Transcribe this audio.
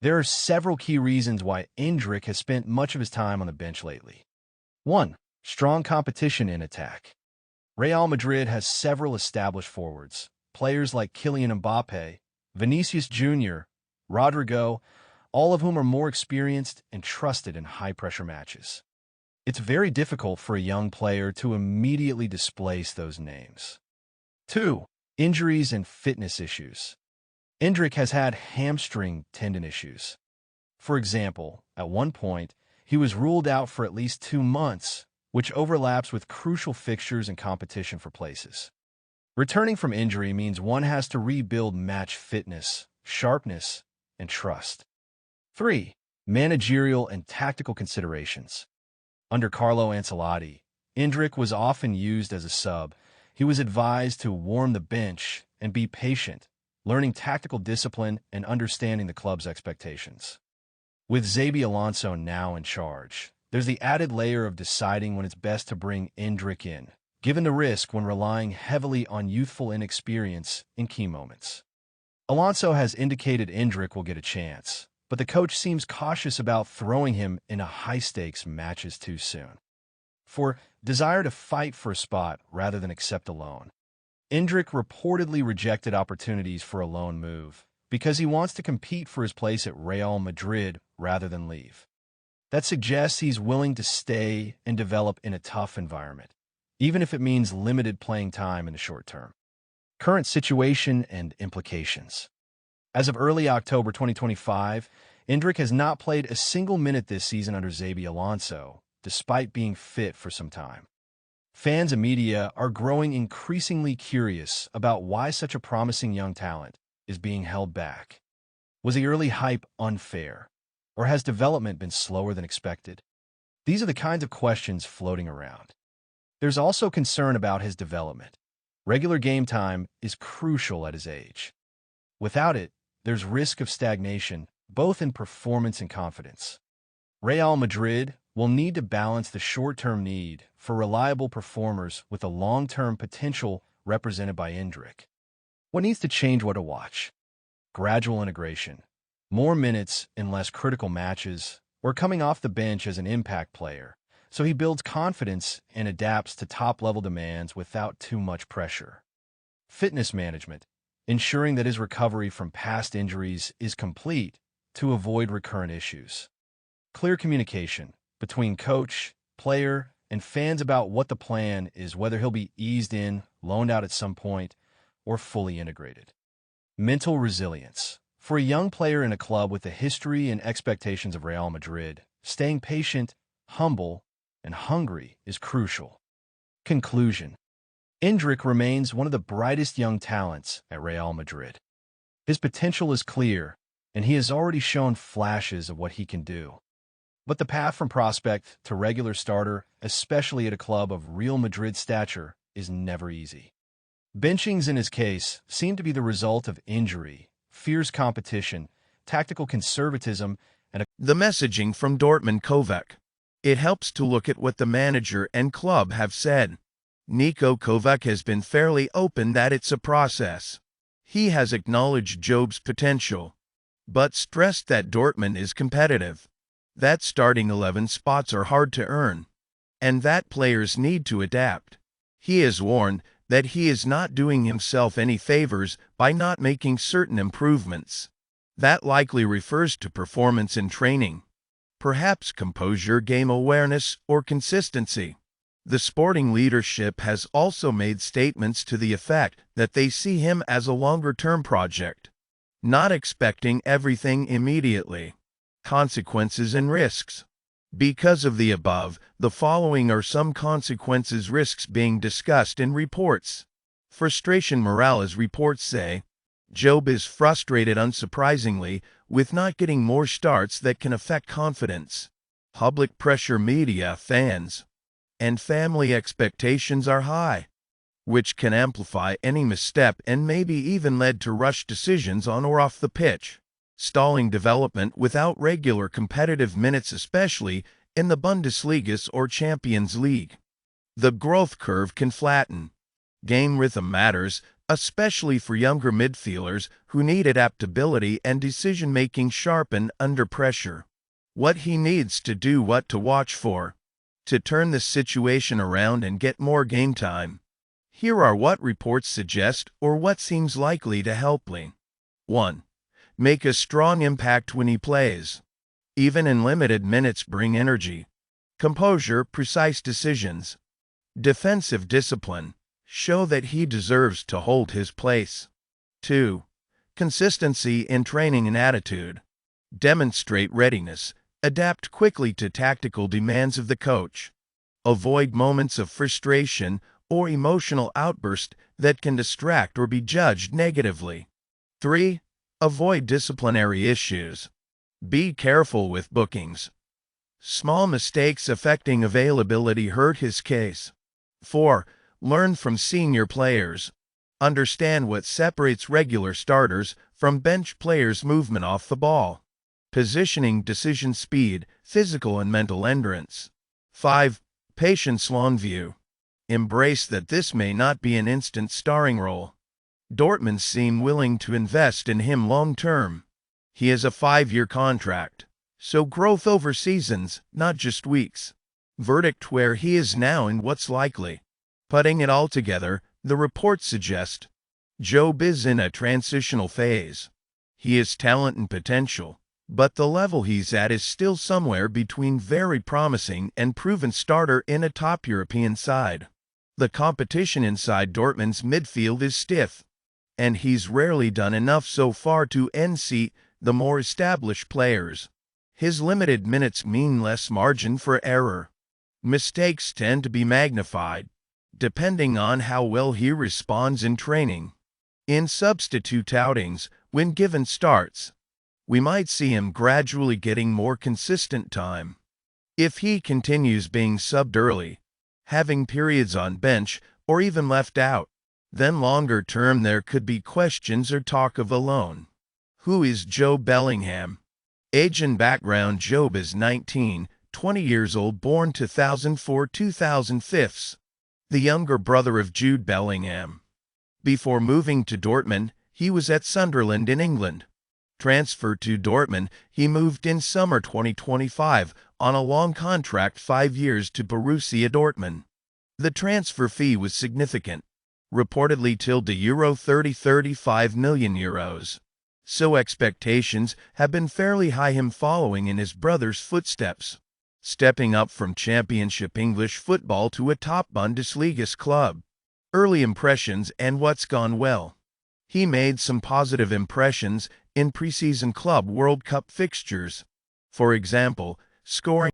There are several key reasons why Endrick has spent much of his time on the bench lately. 1. Strong competition in attack. Real Madrid has several established forwards, players like Kylian Mbappe, Vinicius Jr., Rodrigo, all of whom are more experienced and trusted in high-pressure matches. It's very difficult for a young player to immediately displace those names. 2. Injuries and fitness issues. Endrick has had hamstring tendon issues. For example, at one point, he was ruled out for at least 2 months, which overlaps with crucial fixtures and competition for places. Returning from injury means one has to rebuild match fitness, sharpness, and trust. 3. Managerial and tactical considerations. Under Carlo Ancelotti, Endrick was often used as a sub. He was advised to warm the bench and be patient, learning tactical discipline and understanding the club's expectations. With Xabi Alonso now in charge, there's the added layer of deciding when it's best to bring Endrick in, given the risk when relying heavily on youthful inexperience in key moments. Alonso has indicated Endrick will get a chance, but the coach seems cautious about throwing him into high-stakes matches too soon. 4. Desire to fight for a spot rather than accept a loan. Endrick reportedly rejected opportunities for a loan move because he wants to compete for his place at Real Madrid rather than leave. That suggests he's willing to stay and develop in a tough environment, even if it means limited playing time in the short term. Current situation and implications. As of early October 2025, Endrick has not played a single minute this season under Xabi Alonso, despite being fit for some time. Fans and media are growing increasingly curious about why such a promising young talent is being held back. Was the early hype unfair, or has development been slower than expected? These are the kinds of questions floating around. There's also concern about his development. Regular game time is crucial at his age. Without it, there's risk of stagnation, both in performance and confidence. Real Madrid will need to balance the short-term need for reliable performers with the long-term potential represented by Endrick. What needs to change? What to watch? Gradual integration, more minutes in less critical matches, or coming off the bench as an impact player, so he builds confidence and adapts to top-level demands without too much pressure. Fitness management, ensuring that his recovery from past injuries is complete to avoid recurrent issues. Clear communication between coach, player, and fans about what the plan is, whether he'll be eased in, loaned out at some point, or fully integrated. Mental resilience. For a young player in a club with the history and expectations of Real Madrid, staying patient, humble, and hungry is crucial. Conclusion. Endrick remains one of the brightest young talents at Real Madrid. His potential is clear, and he has already shown flashes of what he can do. But the path from prospect to regular starter, especially at a club of Real Madrid stature, is never easy. Benchings in his case seem to be the result of injury, fierce competition, tactical conservatism, and The messaging from Dortmund Kovac. It helps to look at what the manager and club have said. Niko Kovac has been fairly open that it's a process. He has acknowledged Jobe's potential, but stressed that Dortmund is competitive, that starting 11 spots are hard to earn, and that players need to adapt. He has warned that he is not doing himself any favors by not making certain improvements. That likely refers to performance in training, perhaps composure, game awareness, or consistency. The sporting leadership has also made statements to the effect that they see him as a longer-term project, not expecting everything immediately. Consequences and risks. Because of the above, the following are some consequences risks being discussed in reports. Frustration. Morales reports say, Jobe is frustrated unsurprisingly with not getting more starts that can affect confidence. Public pressure. Media, fans, and family expectations are high, which can amplify any misstep and maybe even lead to rushed decisions on or off the pitch. Stalling development without regular competitive minutes, especially in the Bundesliga or Champions League. The growth curve can flatten. Game rhythm matters. especially for younger midfielders who need adaptability and decision-making sharpened under pressure. What he needs to do, what to watch for, to turn the situation around and get more game time. Here are what reports suggest or what seems likely to help Lee. 1. Make a strong impact when he plays. Even in limited minutes, bring energy, composure, precise decisions, defensive discipline. Show that he deserves to hold his place. 2. Consistency in training and attitude. Demonstrate readiness. Adapt quickly to tactical demands of the coach. Avoid moments of frustration or emotional outbursts that can distract or be judged negatively. 3. Avoid disciplinary issues. Be careful with bookings. Small mistakes affecting availability hurt his case. 4. Learn from senior players. Understand what separates regular starters from bench players' movement off the ball, positioning, decision speed, physical and mental endurance. 5. Patience, long view. Embrace that this may not be an instant starring role. Dortmund seem willing to invest in him long term. He has a 5-year contract, so growth over seasons, not just weeks. Verdict: where he is now and what's likely. Putting it all together, the reports suggest Jobe is in a transitional phase. He has talent and potential, but the level he's at is still somewhere between very promising and proven starter in a top European side. The competition inside Dortmund's midfield is stiff, and he's rarely done enough so far to unseat the more established players. His limited minutes mean less margin for error. Mistakes tend to be magnified, depending on how well he responds in training. In substitute outings, when given starts, we might see him gradually getting more consistent time. If he continues being subbed early, having periods on bench, or even left out, then longer term there could be questions or talk of a loan. Who is Jobe Bellingham? Age and background: Jobe is 20 years old, born 2004-2005. The younger brother of Jude Bellingham. Before moving to Dortmund, he was at Sunderland in England. Transferred to Dortmund, he moved in summer 2025 on a long contract, 5 years, to Borussia Dortmund. The transfer fee was significant, reportedly tilde euro 35 million euros. So expectations have been fairly high, him following in his brother's footsteps, stepping up from Championship English football to a top Bundesliga club. Early impressions and what's gone well. He made some positive impressions in preseason Club World Cup fixtures. For example, scoring